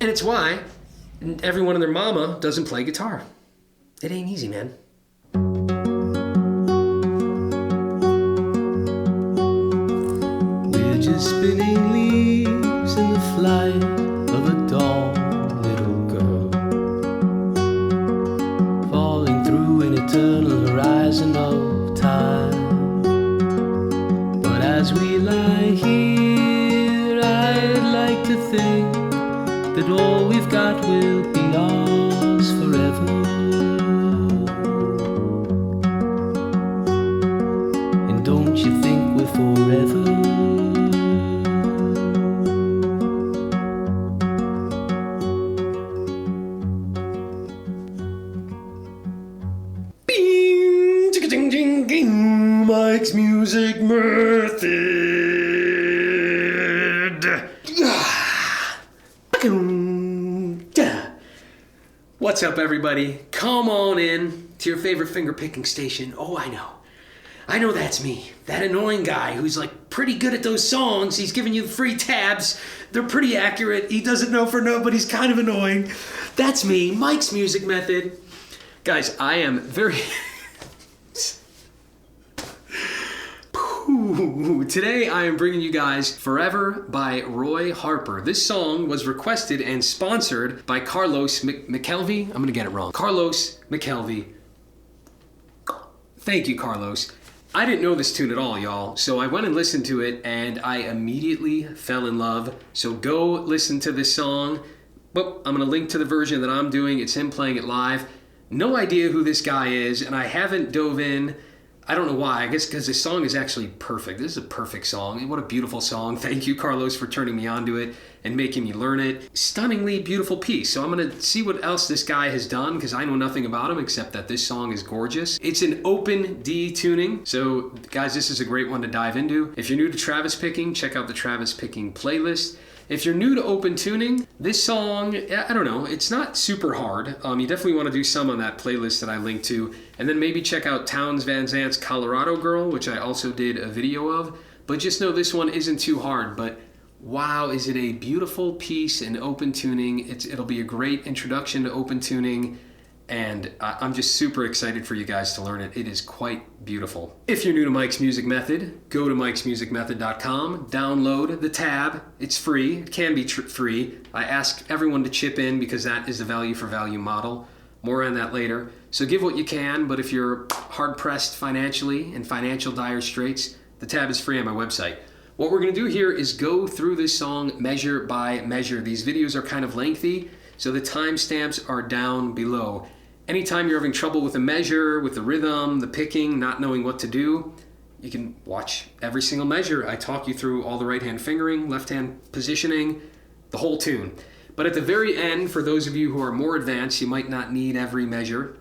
And it's why everyone and their mama doesn't play guitar. It ain't easy, man. We're just spinning leaves in the flight of a dull little girl, falling through an eternal horizon of time. But as we lie here, I'd like to think that all we've got will be ours forever. And don't you think we're forever? Bing, chicka ding ding ding, Mike's Music Method. What's up, everybody? Come on in to your favorite finger picking station. Oh, I know that's me. That annoying guy who's like pretty good at those songs. He's giving you the free tabs. They're pretty accurate. He doesn't know for no, but he's kind of annoying. That's me, Mike's Music Method. Guys, I am very... Today I am bringing you guys Forever by Roy Harper. This song was requested and sponsored by Carlos McKelvey. I'm gonna get it wrong. Carlos McKelvey. Thank you, Carlos. I didn't know this tune at all, y'all, so I went and listened to it and I immediately fell in love. So go listen to this song. Well, I'm gonna link to the version that I'm doing. It's him playing it live. No idea who this guy is, and I haven't dove in. I don't know why. I guess because this song is actually perfect. This is a perfect song. What a beautiful song. Thank you, Carlos, for turning me onto it and making me learn it. Stunningly beautiful piece. So I'm going to see what else this guy has done because I know nothing about him except that this song is gorgeous. It's an open D tuning. So, guys, this is a great one to dive into. If you're new to Travis picking, check out the Travis picking playlist. If you're new to open tuning, this song, I don't know, it's not super hard. You definitely want to do some on that playlist that I linked to. And then maybe check out Townes Van Zant's Colorado Girl, which I also did a video of. But just know this one isn't too hard. But wow, is it a beautiful piece in open tuning. It'll be a great introduction to open tuning. And I'm just super excited for you guys to learn it. It is quite beautiful. If you're new to Mike's Music Method, go to mikesmusicmethod.com, download the tab. It's free. It can be free. I ask everyone to chip in because that is the value for value model. More on that later. So give what you can, but if you're hard-pressed financially, in financial dire straits, the tab is free on my website. What we're going to do here is go through this song measure by measure. These videos are kind of lengthy, so the timestamps are down below. Anytime you're having trouble with a measure, with the rhythm, the picking, not knowing what to do, you can watch every single measure. I talk you through all the right-hand fingering, left-hand positioning, the whole tune. But at the very end, for those of you who are more advanced, you might not need every measure.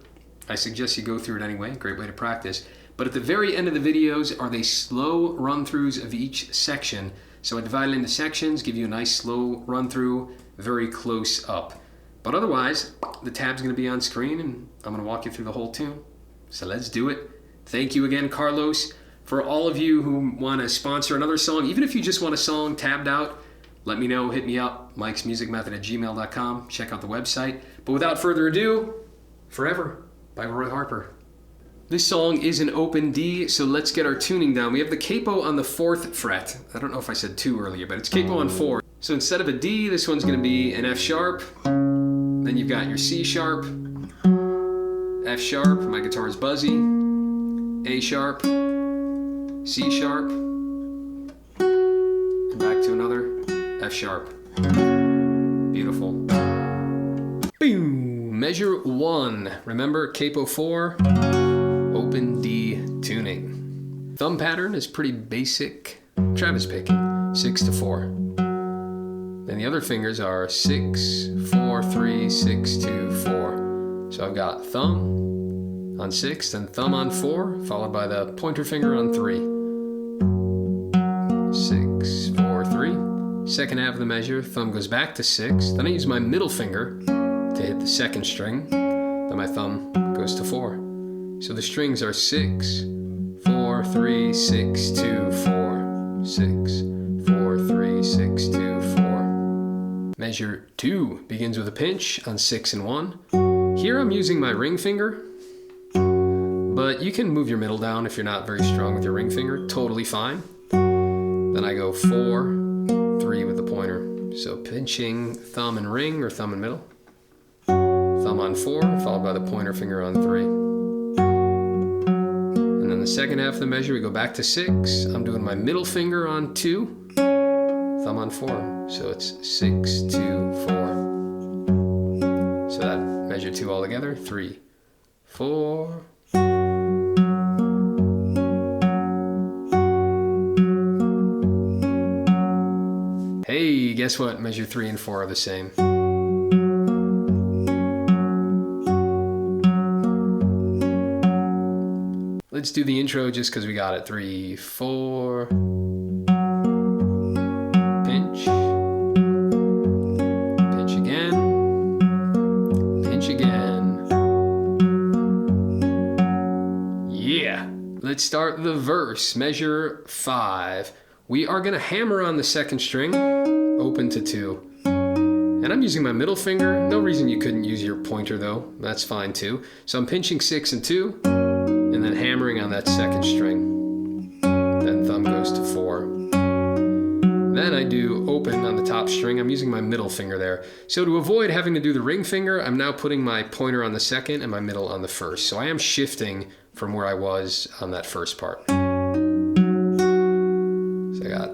I suggest you go through it anyway, great way to practice. But at the very end of the videos are they slow run-throughs of each section. So I divide it into sections, give you a nice slow run-through, very close up. But otherwise, the tab's going to be on screen and I'm going to walk you through the whole tune. So let's do it. Thank you again, Carlos. For all of you who want to sponsor another song, even if you just want a song tabbed out, let me know, hit me up, mikesmusicmethod@gmail.com. Check out the website. But without further ado, Forever by Roy Harper. This song is an open D, so let's get our tuning down. We have the capo on the 4th fret. I don't know if I said 2 earlier, but it's capo on 4. So instead of a D, this one's going to be an F sharp. Then you've got your C sharp, F sharp, my guitar is buzzy, A sharp, C sharp, and back to another F sharp. Beautiful. Boom! Measure 1. Remember, capo 4, open D tuning. Thumb pattern is pretty basic. Travis picking, 6 to 4. Then the other fingers are 6, 4, 3, 6, 2, 4. So I've got thumb on 6, then thumb on 4, followed by the pointer finger on 3. 6, 4, 3. Second half of the measure, thumb goes back to 6. Then I use my middle finger to hit the second string. Then my thumb goes to 4. So the strings are 6, 4, 3, 6, 2, 4. 6, 4, 3, 6, 2, 4. Measure 2 begins with a pinch on 6 and 1. Here I'm using my ring finger, but you can move your middle down if you're not very strong with your ring finger, totally fine. Then I go 4, 3 with the pointer. So pinching thumb and ring, or thumb and middle. Thumb on 4, followed by the pointer finger on 3. And then the second half of the measure, we go back to 6. I'm doing my middle finger on 2, thumb on 4. So it's 6, 2, 4. So that measure 2 all together, 3, 4. Hey, guess what? Measure 3 and 4 are the same. Let's do the intro just because we got it. 3, 4. Pinch. Pinch again. Pinch again. Yeah. Let's start the verse. Measure 5. We are going to hammer on the second string, open to 2. And I'm using my middle finger. No reason you couldn't use your pointer though. That's fine too. So I'm pinching 6 and 2, and then hammering on that second string. Then thumb goes to 4. Then I do open on the top string. I'm using my middle finger there. So to avoid having to do the ring finger, I'm now putting my pointer on the second and my middle on the first. So I am shifting from where I was on that first part. I got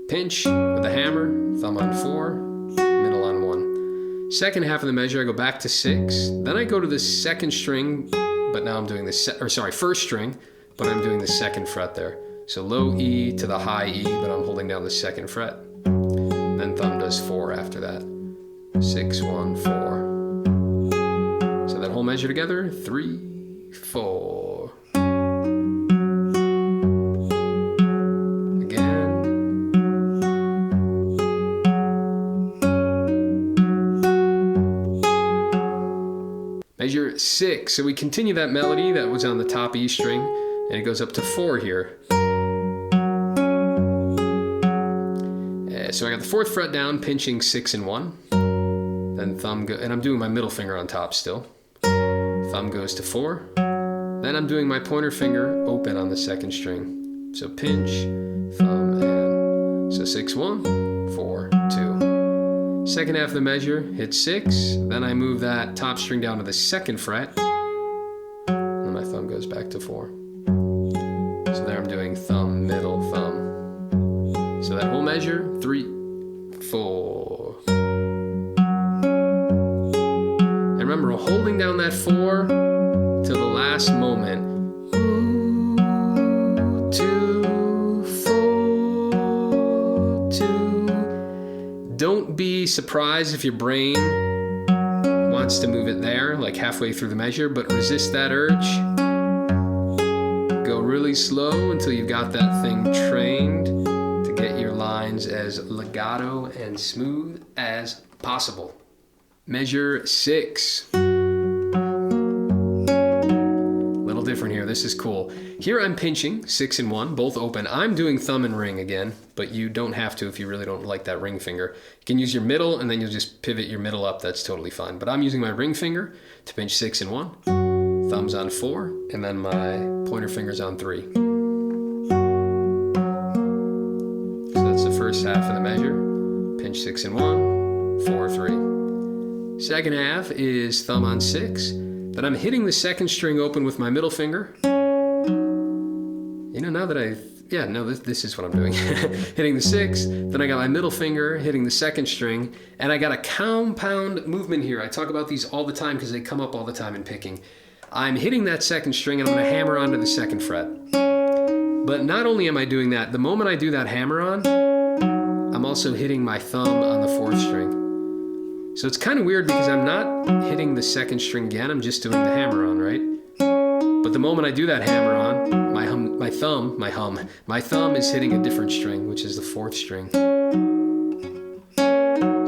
pinch with the hammer, thumb on 4, middle on 1. Second half of the measure, I go back to 6. Then I go to the second string, but now I'm doing the first string, but I'm doing the second fret there. So low E to the high E, but I'm holding down the second fret. Then thumb does 4 after that. 6, 1, 4. So that whole measure together, 3, 4. Measure 6. So we continue that melody that was on the top E string, and it goes up to 4 here. So I got the 4th fret down, pinching 6 and 1. Then thumb and I'm doing my middle finger on top still. Thumb goes to 4. Then I'm doing my pointer finger open on the second string. So pinch, thumb, and so 6, 1, 4, 2. Second half of the measure, hit 6, then I move that top string down to the second fret, and my thumb goes back to 4. So there I'm doing thumb, middle, thumb. So that whole measure, 3, 4. And remember, holding down that 4 till the last moment. 2, 4, 2. Don't be surprised if your brain wants to move it there, like halfway through the measure, but resist that urge. Go really slow until you've got that thing trained to get your lines as legato and smooth as possible. Measure 6. Little different here. This is cool. Here I'm pinching 6 and 1, both open. I'm doing thumb and ring again, but you don't have to if you really don't like that ring finger. You can use your middle and then you'll just pivot your middle up. That's totally fine. But I'm using my ring finger to pinch 6 and 1, thumbs on 4, and then my pointer fingers on 3. So that's the first half of the measure. Pinch 6 and 1, 4, 3. Second half is thumb on 6. Then I'm hitting the second string open with my middle finger. You know, now that this is what I'm doing. Hitting the 6, then I got my middle finger hitting the second string, and I got a compound movement here. I talk about these all the time because they come up all the time in picking. I'm hitting that second string and I'm going to hammer onto the second fret. But not only am I doing that, the moment I do that hammer on, I'm also hitting my thumb on the 4th string. So it's kind of weird because I'm not hitting the second string again, I'm just doing the hammer on, right? But the moment I do that hammer on, my thumb is hitting a different string, which is the 4th string.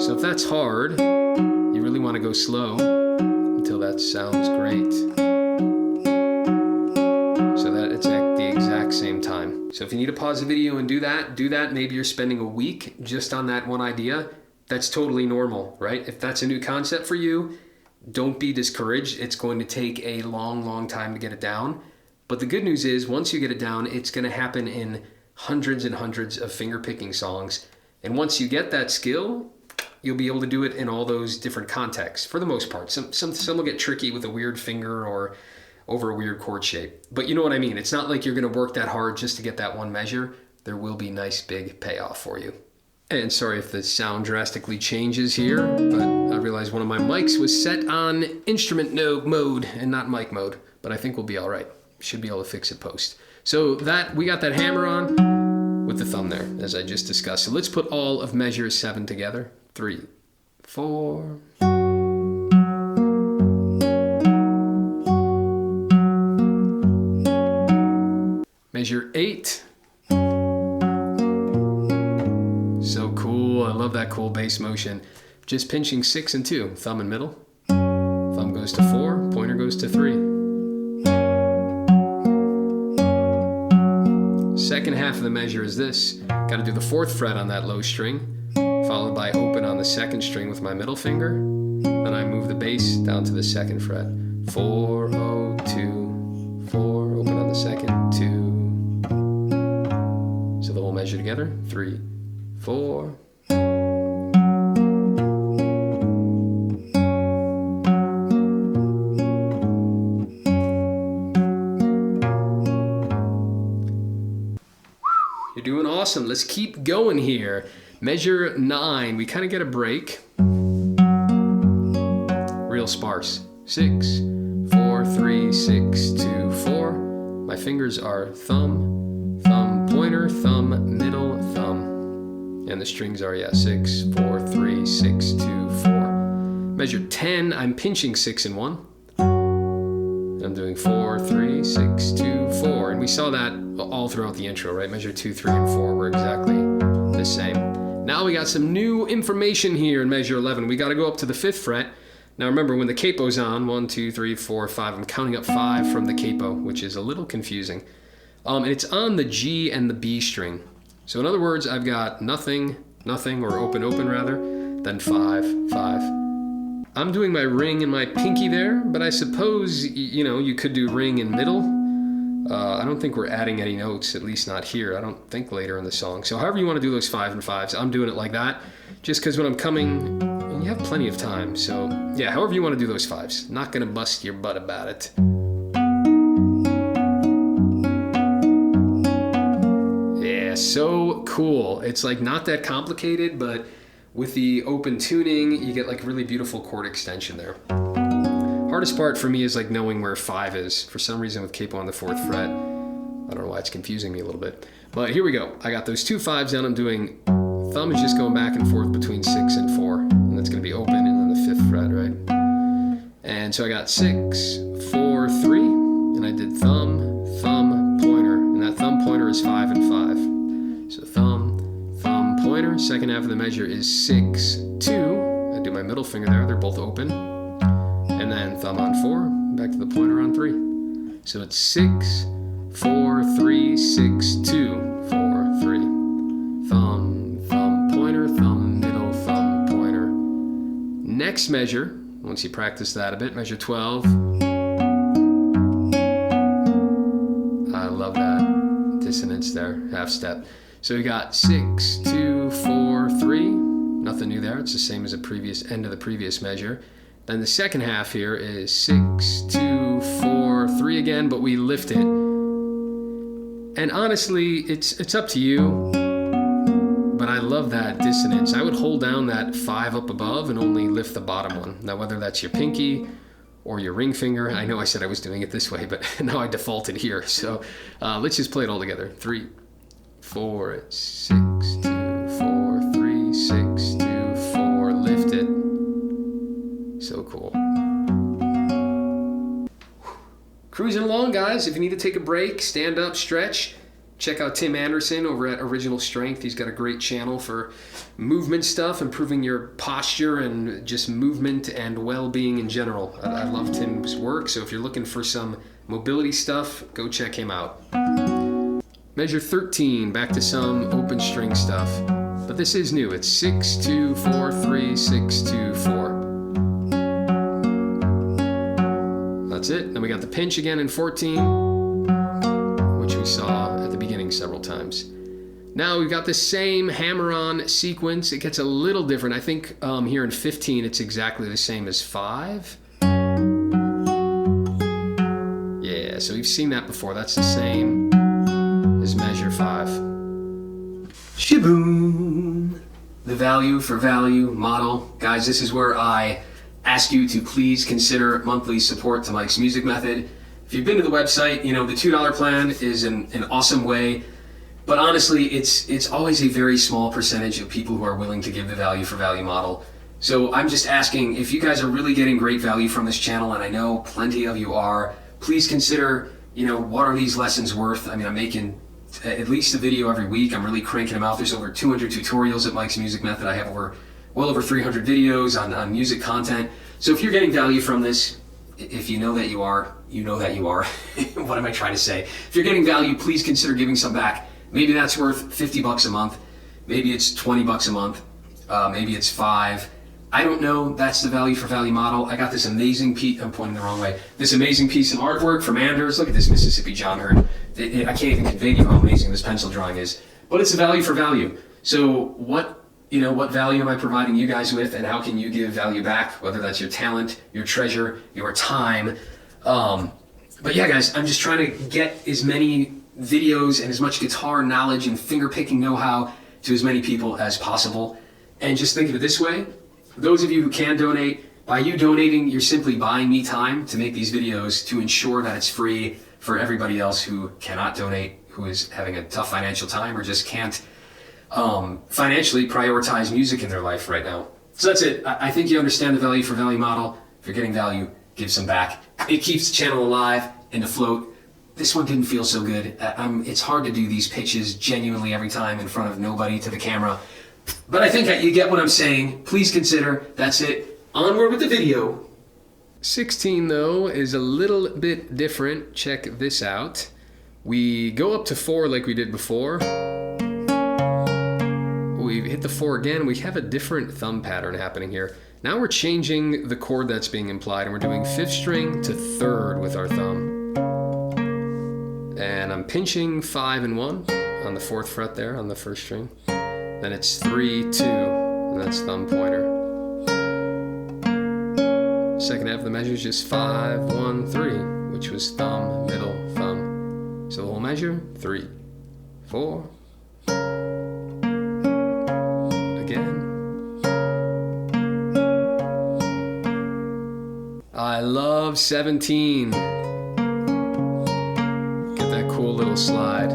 So if that's hard, you really want to go slow until that sounds great. So that it's at the exact same time. So if you need to pause the video and do that. Maybe you're spending a week just on that one idea. That's totally normal, right? If that's a new concept for you, don't be discouraged. It's going to take a long, long time to get it down. But the good news is, once you get it down, it's going to happen in hundreds and hundreds of fingerpicking songs. And once you get that skill, you'll be able to do it in all those different contexts, for the most part. Some will get tricky with a weird finger or over a weird chord shape. But you know what I mean. It's not like you're going to work that hard just to get that one measure. There will be nice big payoff for you. And sorry if the sound drastically changes here, but I realized one of my mics was set on instrument mode and not mic mode. But I think we'll be all right. Should be able to fix it post. So that we got that hammer on with the thumb there, as I just discussed. So let's put all of measure 7 together. 3, 4. Measure 8. So cool. I love that cool bass motion. Just pinching 6 and 2. Thumb and middle. Thumb goes to 4. Pointer goes to 3. Second half of the measure is this. Got to do the 4th fret on that low string, followed by open on the 2nd string with my middle finger. Then I move the bass down to the 2nd fret. 4, 0, 2, 4, open on the 2nd, 2. So the whole measure together. 3, 4. You're doing awesome. Let's keep going here. Measure 9. We kind of get a break. Real sparse. 6, 4, 3, 6, 2, 4. My fingers are thumb, thumb, pointer, thumb, middle, thumb. And the strings are, 6, 4, 3, 6, 2, 4. Measure 10. I'm pinching 6 and 1. I'm doing 4, 3, 6, 2, 4. And we saw that all throughout the intro, right? Measure 2, 3, and 4 were exactly the same. Now we got some new information here in measure 11. We got to go up to the 5th fret. Now remember, when the capo's on, 1, 2, 3, 4, 5, I'm counting up 5 from the capo, which is a little confusing. And it's on the G and the B string. So in other words, I've got nothing, nothing, or open, open rather, then 5, 5. I'm doing my ring and my pinky there, but I suppose, you could do ring and middle. I don't think we're adding any notes, at least not here. I don't think later in the song. So however you want to do those 5 and 5s, I'm doing it like that, just because when I'm coming, and you have plenty of time. So yeah, however you want to do those 5s. Not going to bust your butt about it. Yeah, so cool. It's like not that complicated, but with the open tuning, you get like really beautiful chord extension there. Hardest part for me is like knowing where 5 is. For some reason with capo on the 4th fret, I don't know why it's confusing me a little bit. But here we go. I got those 2 5s down. I'm doing, thumb is just going back and forth between 6 and 4. And that's going to be open and then the 5th fret, right? And so I got 6, 4, 3. And I did thumb, thumb, pointer. And that thumb pointer is 5 and 5. So thumb, thumb, pointer. Second half of the measure is 6, 2. I do my middle finger there. They're both open. And then thumb on 4, back to the pointer on 3. So it's 6, 4, 3, 6, 2, 4, 3. Thumb, thumb, pointer, thumb, middle, thumb, pointer. Next measure, once you practice that a bit, measure 12. I love that dissonance there, half step. So we got 6, 2, 4, 3. Nothing new there. It's the same as the previous end of the previous measure. Then the second half here is 6, 2, 4, 3 again, but we lift it. And honestly, it's up to you, but I love that dissonance. I would hold down that 5 up above and only lift the bottom one. Now, whether that's your pinky or your ring finger, I know I said I was doing it this way, but now I defaulted here. So let's just play it all together. 3, 4, 6, 2, 4, 3, 6, 2, 4, lift it. So cool. Cruising along, guys. If you need to take a break, stand up, stretch, check out Tim Anderson over at Original Strength. He's got a great channel for movement stuff, improving your posture and just movement and well-being in general. I love Tim's work, so if you're looking for some mobility stuff, go check him out. Measure 13, back to some open string stuff. But but this is new. It's 6-2-4-3-6-2-4. That's it. Then we got the pinch again in 14, which we saw at the beginning several times. Now we've got the same hammer-on sequence. It gets a little different. I think here in 15 it's exactly the same as 5. Yeah, so we've seen that before. That's the same as measure 5. Shaboom! The value for value model. Guys, this is where I ask you to please consider monthly support to Mike's Music Method. If you've been to the website, you know the $2 plan is an awesome way, but honestly, it's always a very small percentage of people who are willing to give the value for value model. So I'm just asking, if you guys are really getting great value from this channel, and I know plenty of you are, please consider, what are these lessons worth? I mean, I'm making at least a video every week. I'm really cranking them out. There's over 200 tutorials at Mike's Music Method. I have well over 300 videos on music content. So if you're getting value from this, if you know that you are, you know that you are. What am I trying to say? If you're getting value, please consider giving some back. Maybe that's worth $50 a month. Maybe it's $20 a month. Maybe it's $5. I don't know. That's the value for value model. I got this amazing piece. I'm pointing the wrong way. This amazing piece of artwork from Anders. Look at this Mississippi John Hurt. I can't even convey to you how amazing this pencil drawing is. But it's a value for value. So what value am I providing you guys with, and how can you give value back? Whether that's your talent, your treasure, your time. But yeah, guys, I'm just trying to get as many videos and as much guitar knowledge and fingerpicking know-how to as many people as possible. And just think of it this way. Those of you who can donate, by you donating, you're simply buying me time to make these videos to ensure that it's free for everybody else who cannot donate, who is having a tough financial time or just can't financially prioritize music in their life right now. So that's it. I think you understand the value for value model. If you're getting value, give some back. It keeps the channel alive and afloat. This one didn't feel so good. It's hard to do these pitches genuinely every time in front of nobody to the camera. But I think you get what I'm saying. Please consider. That's it. Onward with the video. 16 though is a little bit different. Check this out. We go up to 4 like we did before. We hit the 4 again. We have a different thumb pattern happening here. Now we're changing the chord that's being implied, and we're doing 5th string to 3rd with our thumb. And I'm pinching 5 and 1 on the 4th fret there on the 1st string. Then it's 3, 2, and that's thumb pointer. Second half of the measure is just 5, 1, 3, which was thumb, middle, thumb. So the whole measure, 3, 4. Again. I love 17. Get that cool little slide.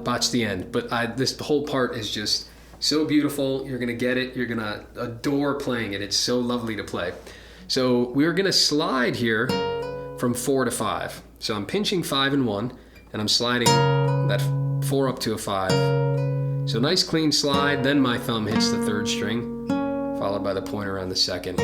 Botched the end, but this whole part is just so beautiful. You're gonna get it. You're gonna adore playing it. It's so lovely to play. So we're gonna slide here from 4 to 5. So I'm pinching 5 and 1, and I'm sliding that 4 up to a 5. So nice clean slide. Then my thumb hits the 3rd string, followed by the pointer on the 2nd.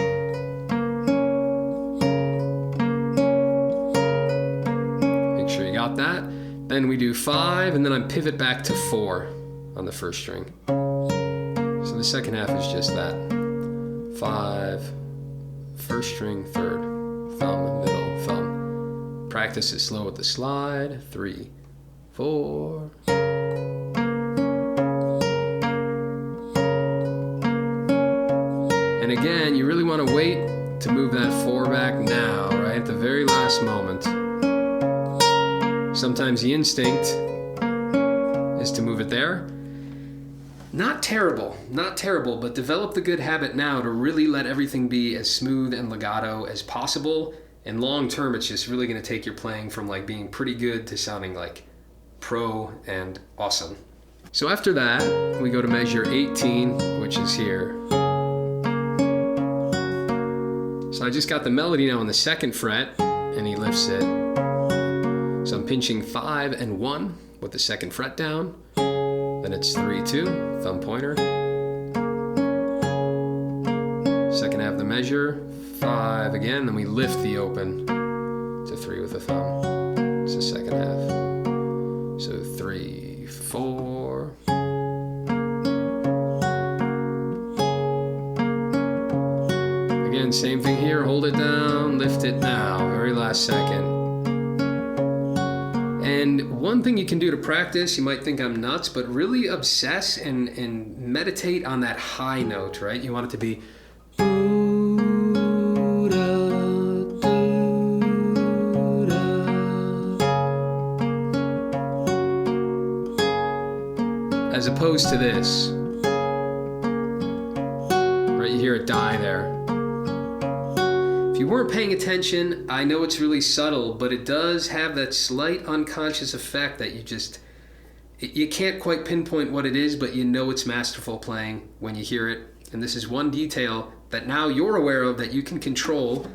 Make sure you got that. Then we do 5, and then I pivot back to 4 on the 1st string. So the second half is just that. 5, 1st string, 3rd, thumb, middle, thumb. Practice it slow with the slide. 3, 4. And again, you really want to wait to move that 4 back now, right at the very last moment. Sometimes the instinct is to move it there. Not terrible, but develop the good habit now to really let everything be as smooth and legato as possible. And long term, it's just really going to take your playing from like being pretty good to sounding like pro and awesome. So after that, we go to measure 18, which is here. So I just got the melody now on the 2nd fret, and he lifts it. So I'm pinching 5 and 1 with the 2nd fret down. Then it's 3, 2, thumb pointer. Second half of the measure, 5 again, then we lift the open to 3 with the thumb. It's the second half. So 3, 4. Again, same thing here. Hold it down, lift it now. Very last second. And one thing you can do to practice, you might think I'm nuts, but really obsess and meditate on that high note, right? You want it to be as opposed to this. Right, you hear it die there. If you weren't paying attention, I know it's really subtle, but it does have that slight unconscious effect that you can't quite pinpoint what it is, but you know it's masterful playing when you hear it. And this is one detail that now you're aware of that you can control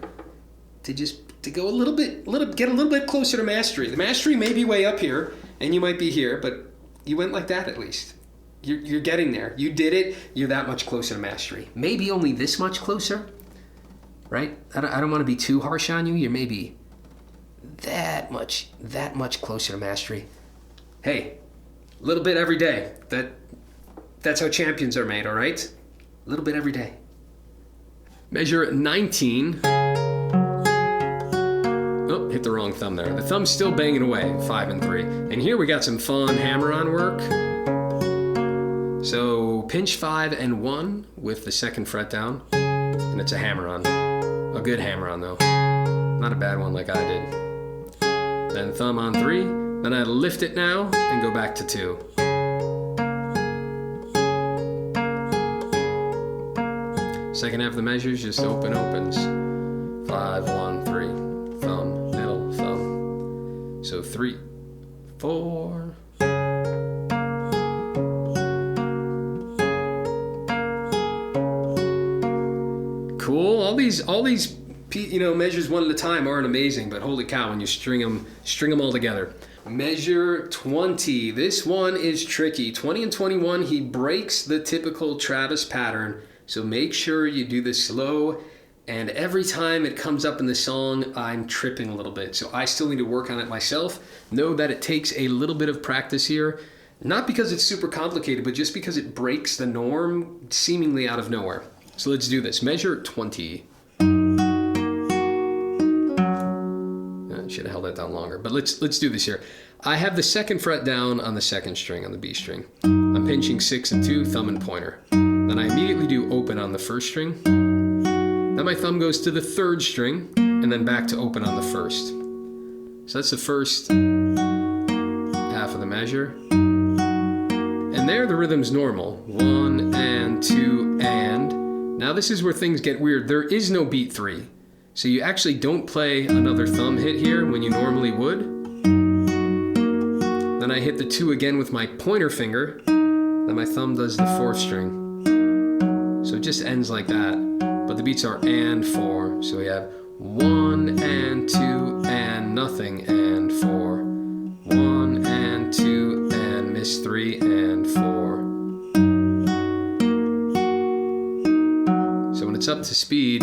to go get a little bit closer to mastery. The mastery may be way up here, and you might be here, but you went like that at least. You're getting there. You did it. You're that much closer to mastery. Maybe only this much closer, right? I don't want to be too harsh on you. You're maybe that much closer to mastery. Hey, a little bit every day. That's how champions are made, all right? A little bit every day. Measure 19. Oh, hit the wrong thumb there. The thumb's still banging away, 5 and 3. And here we got some fun hammer-on work. So pinch 5 and 1 with the second fret down, and it's a hammer-on. A good hammer-on though. Not a bad one like I did. Then thumb on 3, then I lift it now and go back to 2. Second half of the measures, just open opens. 5, 1, 3, thumb, middle, thumb. So 3, 4. Cool. All these measures one at a time aren't amazing, but holy cow, when you string them all together. Measure 20. This one is tricky. 20 and 21, he breaks the typical Travis pattern, so make sure you do this slow, and every time it comes up in the song, I'm tripping a little bit, so I still need to work on it myself. Know that it takes a little bit of practice here, not because it's super complicated, but just because it breaks the norm seemingly out of nowhere. So let's do this. Measure 20. I should have held that down longer, but let's do this here. I have the second fret down on the second string, on the B string. I'm pinching 6 and 2, thumb and pointer. Then I immediately do open on the first string. Then my thumb goes to the third string, and then back to open on the first. So that's the first half of the measure. And there the rhythm's normal. 1 and 2 and. Now this is where things get weird. There is no beat 3. So you actually don't play another thumb hit here when you normally would. Then I hit the 2 again with my pointer finger. Then my thumb does the 4th string. So it just ends like that. But the beats are and 4. So we have 1 and 2 and nothing and 4. 1 and 2 and miss 3 and 4. So when it's up to speed,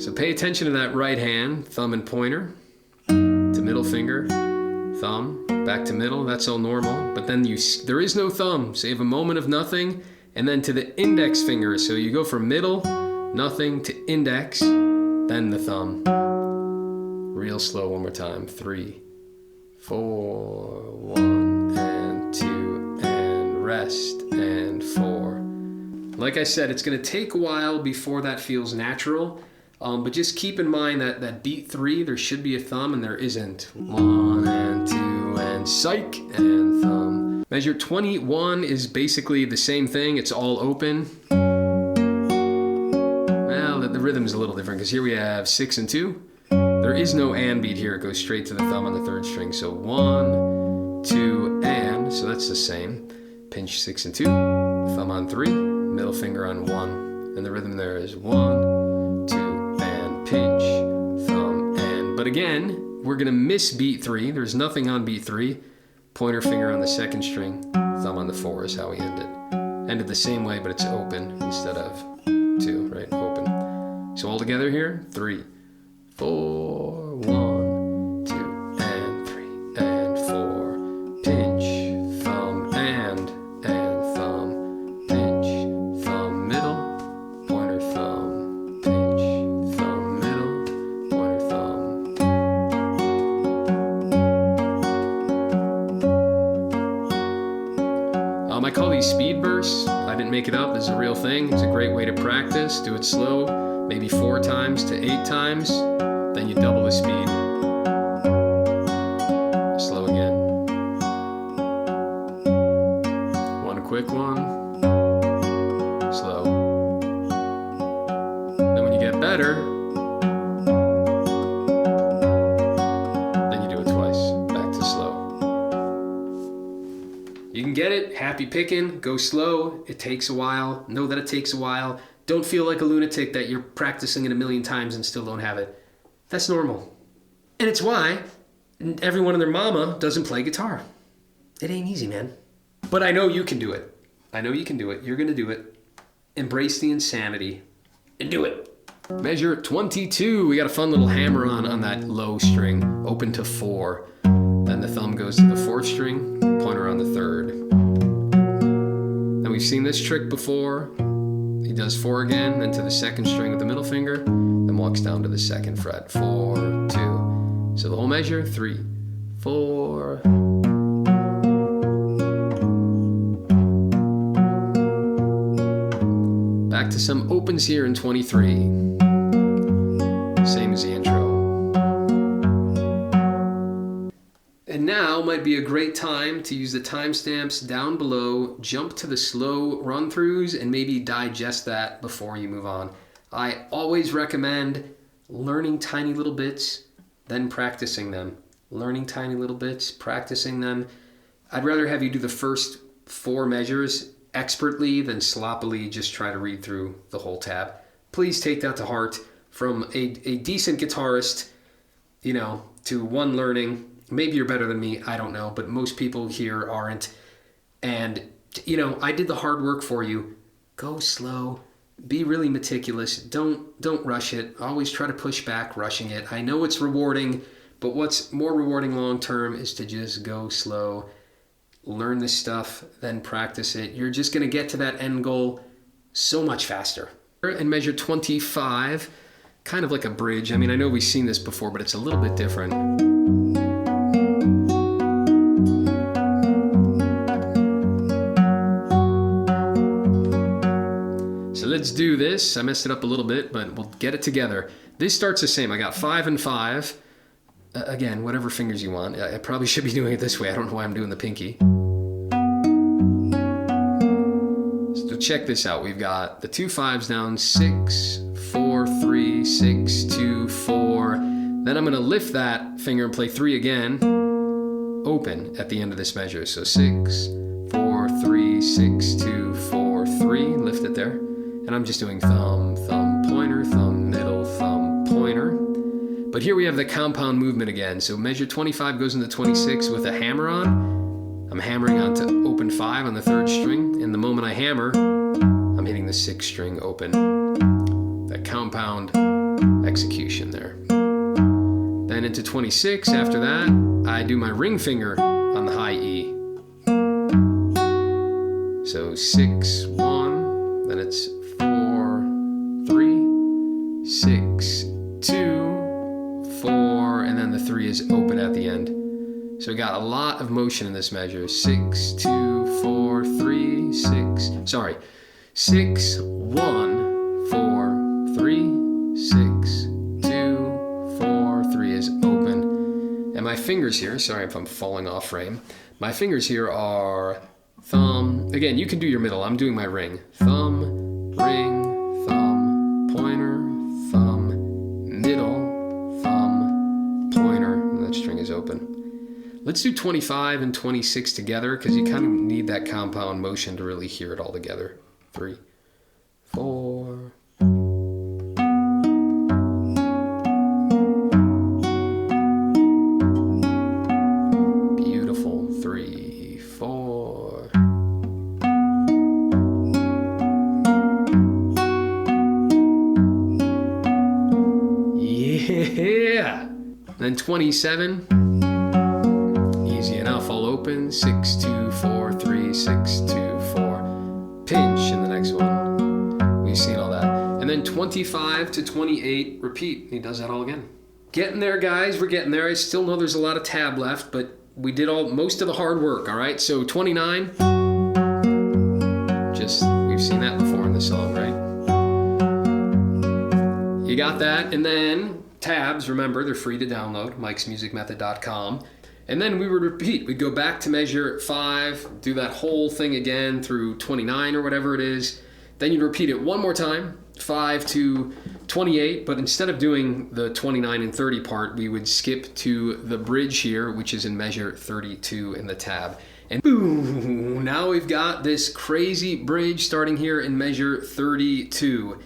so pay attention to that right hand, thumb and pointer, to middle finger, thumb, back to middle, that's all normal. But then there is no thumb, so you have a moment of nothing, and then to the index finger. So you go from middle, nothing, to index, then the thumb. Real slow one more time. 3, 4, 1 and 2 and rest and 4. Like I said, it's going to take a while before that feels natural, but just keep in mind that beat 3, there should be a thumb and there isn't. 1 and 2 and psych and thumb. Measure 21 is basically the same thing. It's all open. Well, the rhythm's a little different because here we have 6 and 2. There is no and beat here. It goes straight to the thumb on the third string. So 1, 2, and. So that's the same. Pinch 6 and 2. Thumb on 3. Middle finger on 1. And the rhythm there is 1, 2, and pinch, thumb, and. But again, we're going to miss beat 3. There's nothing on beat 3. Pointer finger on the second string. Thumb on the 4 is how we end it. Ended the same way, but it's open instead of 2, right? So all together here, 3, 4, 1, 2, and 3, and 4. Pinch, thumb, and thumb. Pinch, thumb, middle, pointer, thumb. Pinch, thumb, middle, pointer, thumb. I call these speed bursts. I didn't make it up. This is a real thing. It's a great way to practice. Do it slow, maybe 4 times to 8 times. Then you double the speed. Slow again. One quick one. Slow. Then when you get better, then you do it twice. Back to slow. You can get it. Happy picking. Go slow. It takes a while. Know that it takes a while. Don't feel like a lunatic that you're practicing it a million times and still don't have it. That's normal. And it's why everyone and their mama doesn't play guitar. It ain't easy, man. But I know you can do it. I know you can do it. You're going to do it. Embrace the insanity and do it. Measure 22. We got a fun little hammer on that low string. Open to 4. Then the thumb goes to the 4th string. Pointer on the 3rd. Then we've seen this trick before. He does 4 again, then to the 2nd string with the middle finger, then walks down to the 2nd fret. 4, 2. So the whole measure, 3, 4. Back to some opens here in 23. Same as the intro. And now might be a great time to use the timestamps down below, jump to the slow run-throughs, and maybe digest that before you move on. I always recommend learning tiny little bits, then practicing them. Learning tiny little bits, practicing them. I'd rather have you do the first 4 measures expertly than sloppily just try to read through the whole tab. Please take that to heart. From a decent guitarist, to one learning. Maybe you're better than me, I don't know, but most people here aren't. And, I did the hard work for you. Go slow. Be really meticulous. Don't rush it. Always try to push back rushing it. I know it's rewarding, but what's more rewarding long term is to just go slow. Learn this stuff, then practice it. You're just going to get to that end goal so much faster. And measure 25, kind of like a bridge. I mean, I know we've seen this before, but it's a little bit different. Let's do this. I messed it up a little bit, but we'll get it together. This starts the same. I got 5 and 5. Again, whatever fingers you want. I probably should be doing it this way. I don't know why I'm doing the pinky. So check this out. We've got the 2 5s down. 6, 4, 3, 6, 2, 4. Then I'm going to lift that finger and play 3 again. Open at the end of this measure. So 6, 4, 3, 6, 2, 4, 3. Lift it there. And I'm just doing thumb, thumb, pointer, thumb, middle, thumb, pointer. But here we have the compound movement again. So measure 25 goes into 26 with a hammer on. I'm hammering onto open 5 on the 3rd string. And the moment I hammer, I'm hitting the 6th string open. That compound execution there. Then into 26, after that, I do my ring finger on the high E. So 6, 1, then it's 4, 3, 6, 2, 4, and then the 3 is open at the end. So we got a lot of motion in this measure. 6, 2, 4, 3, 6, 6, 1, 4, 3, 6, 2, 4, 3 is open. And my fingers here, sorry if I'm falling off frame, my fingers here are thumb, again, you can do your middle, I'm doing my ring. Thumb, ring, thumb, pointer, thumb, middle, thumb, pointer, and that string is open. Let's do 25 and 26 together because you kind of need that compound motion to really hear it all together. 3, 4. Beautiful. 3, 4. then 27, easy enough, all open, 6, 2, 4, 3, 6, 2, 4, pinch in the next one. We've seen all that. And then 25 to 28, repeat. He does that all again. Getting there, guys, we're getting there. I still know there's a lot of tab left, but we did most of the hard work, all right? So 29, we've seen that before in the song, right? You got that, and then tabs, remember, they're free to download, mikesmusicmethod.com. And then we would repeat. We'd go back to measure 5, do that whole thing again through 29 or whatever it is. Then you'd repeat it one more time, 5 to 28, but instead of doing the 29 and 30 part, we would skip to the bridge here, which is in measure 32 in the tab. And boom, now we've got this crazy bridge starting here in measure 32.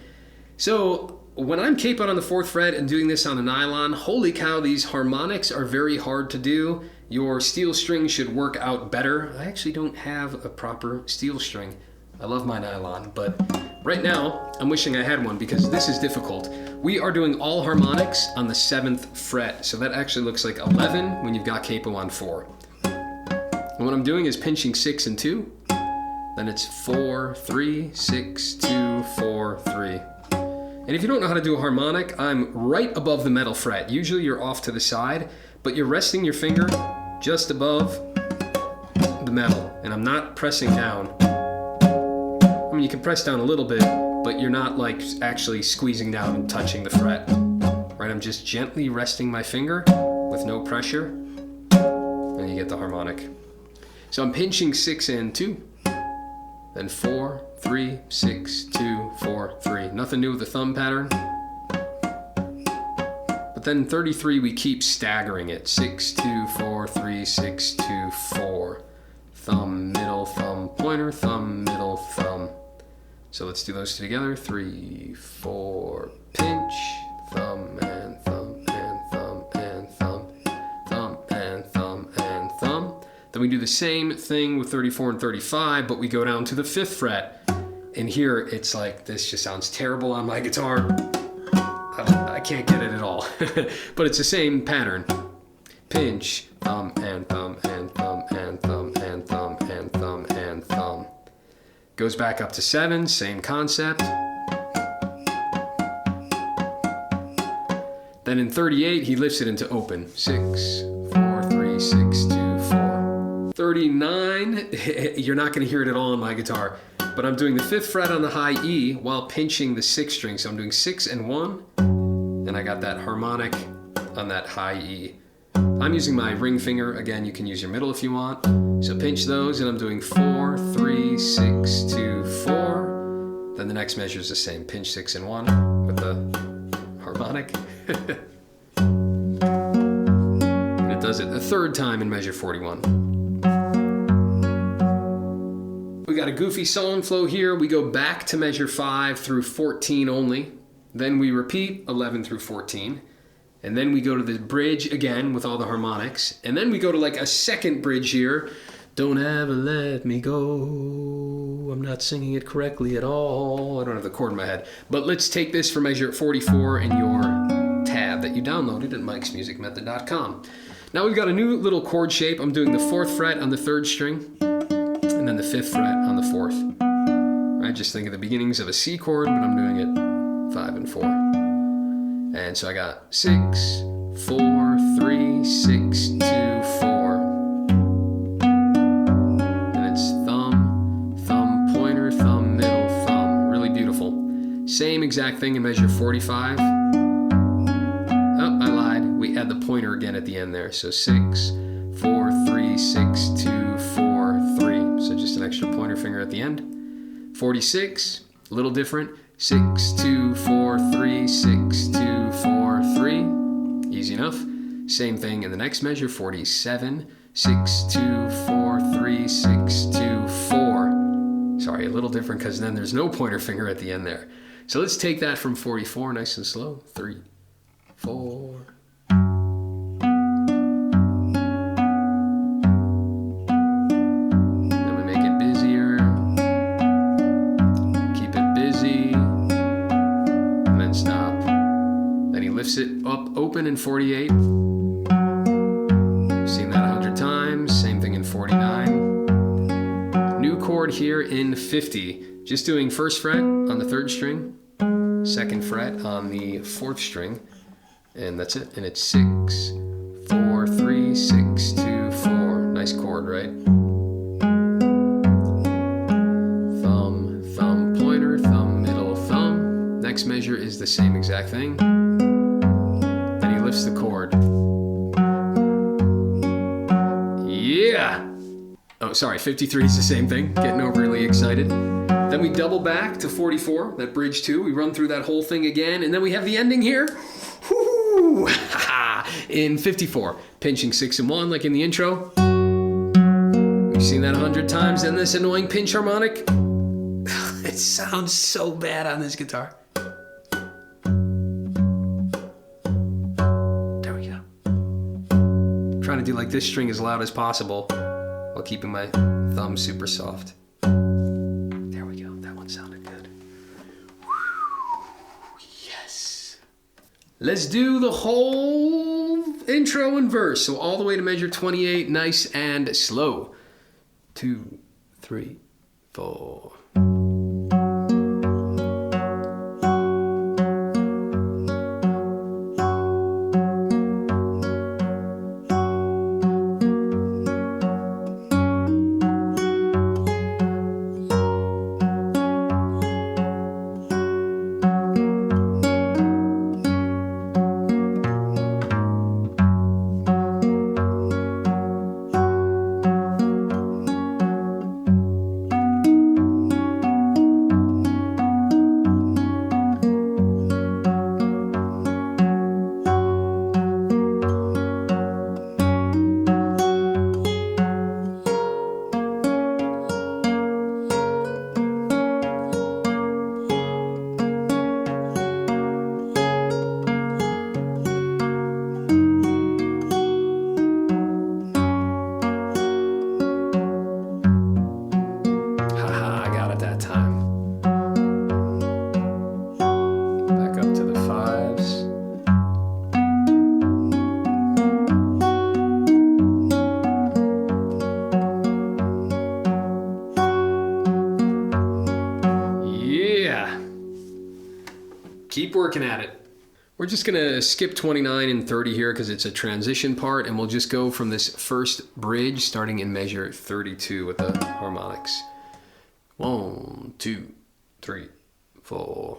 So when I'm capoing on the 4th fret and doing this on a nylon, holy cow, these harmonics are very hard to do. Your steel string should work out better. I actually don't have a proper steel string. I love my nylon, but right now I'm wishing I had one because this is difficult. We are doing all harmonics on the 7th fret, so that actually looks like 11 when you've got capo on 4. And what I'm doing is pinching 6 and 2, then it's 4, 3, 6, 2, 4, 3. And if you don't know how to do a harmonic, I'm right above the metal fret. Usually you're off to the side, but you're resting your finger just above the metal, and I'm not pressing down. I mean, you can press down a little bit, but you're not like actually squeezing down and touching the fret. Right, I'm just gently resting my finger with no pressure, and you get the harmonic. So I'm pinching 6 and 2, then 4, 3, 6, 2, 4, 3. Nothing new with the thumb pattern. But then 33, we keep staggering it. 6, 2, 4, 3, 6, 2, 4. Thumb, middle, thumb, pointer, thumb, middle, thumb. So let's do those two together. 3, 4, pinch, thumb and thumb and thumb and thumb, thumb and thumb and thumb. Then we do the same thing with 34 and 35, but we go down to the 5th fret. And here it's like, this just sounds terrible on my guitar. I can't get it at all. But it's the same pattern. Pinch, thumb and thumb and thumb and thumb and thumb and thumb and thumb. Goes back up to 7, same concept. Then in 38, he lifts it into open. 6, 4, 3, 6, 2, 4. 39, you're not going to hear it at all on my guitar, but I'm doing the 5th fret on the high E while pinching the 6th string. So I'm doing 6 and 1, and I got that harmonic on that high E. I'm using my ring finger. Again, you can use your middle if you want. So pinch those, and I'm doing 4, 3, 6, 2, 4. Then the next measure is the same. Pinch 6 and 1 with the harmonic. And it does it a 3rd time in measure 41. We got a goofy song flow here. We go back to measure 5 through 14 only. Then we repeat 11 through 14. And then we go to the bridge again with all the harmonics. And then we go to like a 2nd bridge here. Don't ever let me go. I'm not singing it correctly at all. I don't have the chord in my head. But let's take this for measure 44 in your tab that you downloaded at mikesmusicmethod.com. Now we've got a new little chord shape. I'm doing the 4th fret on the 3rd string, and then the 5th fret on the 4th. Right, just think of the beginnings of a C chord, but I'm doing it 5 and 4. And so I got 6, 4, 3, 6, 2, 4. And it's thumb, thumb, pointer, thumb, middle, thumb. Really beautiful. Same exact thing in measure 45. Oh, I lied. We add the pointer again at the end there. So 6, 4, 3, 6, 2, 4, 3. So just an extra pointer finger at the end. 46, a little different. 6, 2, 4, 3, 6, 2, 4, 3. Easy enough. Same thing in the next measure, 47. 6, 2, 4, 3, 6, 2, 4. Sorry, a little different because then there's no pointer finger at the end there. So let's take that from 44, nice and slow. 3, 4. Then we make it busier. Keep it busy. And then stop. Then he lifts it. Oh, up open in 48. Seen that 100 times. Same thing in 49. New chord here in 50. Just doing first fret on the 3rd string, 2nd fret on the 4th string, and that's it. And it's 6, 4, 3, 6, 2, 4. Nice chord, right? Thumb, thumb, pointer, thumb, middle, thumb. Next measure is the same exact thing. Then he lifts the chord. Yeah! Oh, sorry, 53 is the same thing. Getting overly excited. Then we double back to 44, that bridge 2. We run through that whole thing again, and then we have the ending here. Woo! In 54, pinching 6 and 1 like in the intro. We've seen that 100 times. And this annoying pinch harmonic. It sounds so bad on this guitar. There we go. Trying to do like this string as loud as possible while keeping my thumb super soft. There we go. That one sounded good. Yes. Let's do the whole intro and verse. So all the way to measure 28, nice and slow. 2, 3, 4. Keep working at it. We're just gonna skip 29 and 30 here because it's a transition part, and we'll just go from this first bridge starting in measure 32 with the harmonics. 1, 2, 3, 4.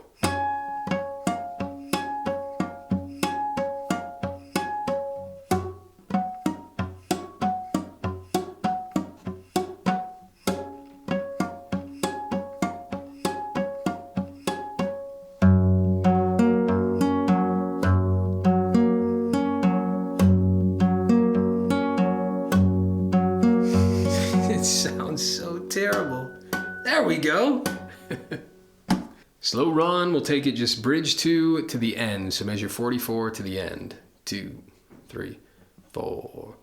Terrible. There we go. Slow run, we'll take it just bridge 2 to the end. So measure 44 to the end. 2, 3, 4.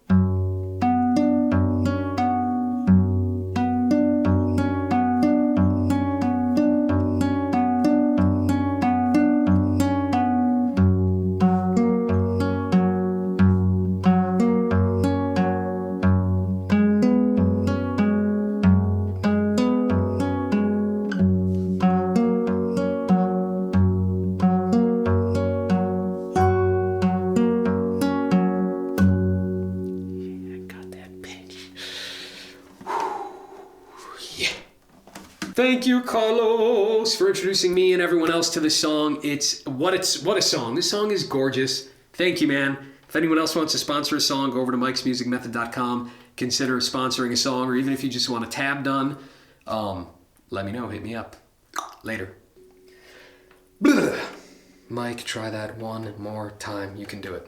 Thank you, Carlos, for introducing me and everyone else to this song. What a song. This song is gorgeous. Thank you, man. If anyone else wants to sponsor a song, go over to mikesmusicmethod.com. Consider sponsoring a song, or even if you just want a tab done, let me know. Hit me up. Later. Mike, try that one more time. You can do it.